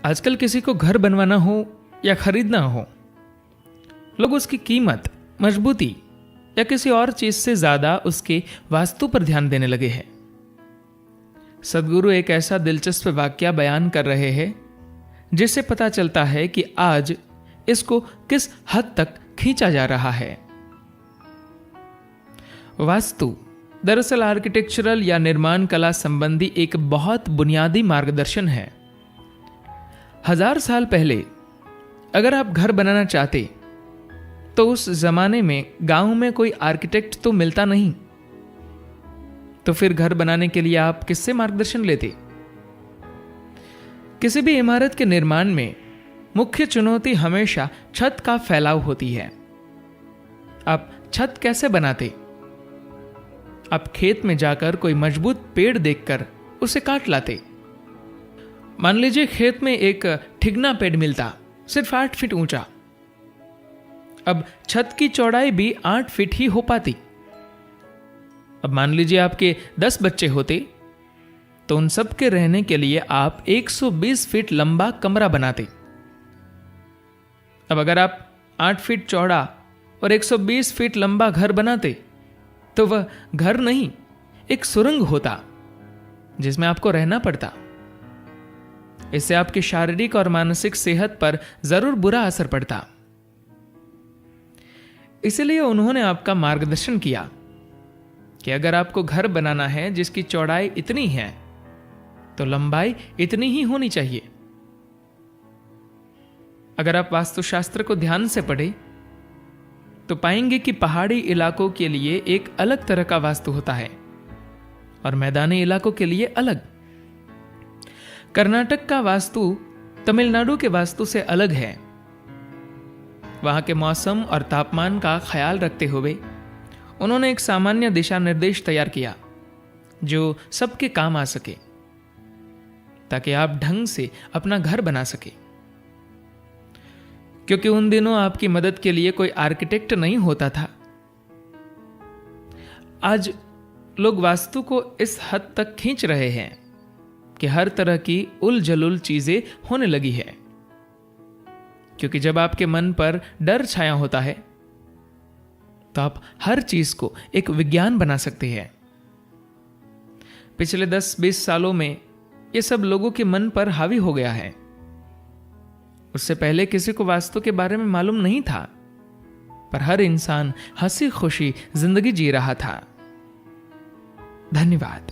आजकल किसी को घर बनवाना हो या खरीदना हो, लोग उसकी कीमत, मजबूती या किसी और चीज से ज्यादा उसके वास्तु पर ध्यान देने लगे हैं। सदगुरु एक ऐसा दिलचस्प वाक्या बयान कर रहे हैं जिससे पता चलता है कि आज इसको किस हद तक खींचा जा रहा है। वास्तु दरअसल आर्किटेक्चरल या निर्माण कला संबंधी एक बहुत बुनियादी मार्गदर्शन है। 1000 साल पहले अगर आप घर बनाना चाहते तो उस जमाने में गांव में कोई आर्किटेक्ट तो मिलता नहीं, तो फिर घर बनाने के लिए आप किससे मार्गदर्शन लेते? किसी भी इमारत के निर्माण में मुख्य चुनौती हमेशा छत का फैलाव होती है। आप छत कैसे बनाते? आप खेत में जाकर कोई मजबूत पेड़ देखकर उसे काट लाते। मान लीजिए खेत में एक ठिगना पेड़ मिलता, सिर्फ 8 फीट ऊंचा। अब छत की चौड़ाई भी 8 फीट ही हो पाती। अब मान लीजिए आपके 10 बच्चे होते तो उन सब के रहने के लिए आप 120 फीट लंबा कमरा बनाते। अब अगर आप 8 फीट चौड़ा और 120 फीट लंबा घर बनाते तो वह घर नहीं, एक सुरंग होता जिसमें आपको रहना पड़ता। इससे आपकी शारीरिक और मानसिक सेहत पर जरूर बुरा असर पड़ता। इसलिए उन्होंने आपका मार्गदर्शन किया कि अगर आपको घर बनाना है जिसकी चौड़ाई इतनी है तो लंबाई इतनी ही होनी चाहिए। अगर आप वास्तुशास्त्र को ध्यान से पढ़ें तो पाएंगे कि पहाड़ी इलाकों के लिए एक अलग तरह का वास्तु होता है और मैदानी इलाकों के लिए अलग। कर्नाटक का वास्तु तमिलनाडु के वास्तु से अलग है। वहां के मौसम और तापमान का ख्याल रखते हुए उन्होंने एक सामान्य दिशा निर्देश तैयार किया जो सबके काम आ सके, ताकि आप ढंग से अपना घर बना सके। क्योंकि उन दिनों आपकी मदद के लिए कोई आर्किटेक्ट नहीं होता था। आज लोग वास्तु को इस हद तक खींच रहे हैं कि हर तरह की उल जलुल चीजें होने लगी है। क्योंकि जब आपके मन पर डर छाया होता है तो आप हर चीज को एक विज्ञान बना सकते हैं। पिछले 10-20 सालों में यह सब लोगों के मन पर हावी हो गया है। उससे पहले किसी को वास्तु के बारे में मालूम नहीं था, पर हर इंसान हंसी खुशी जिंदगी जी रहा था। धन्यवाद।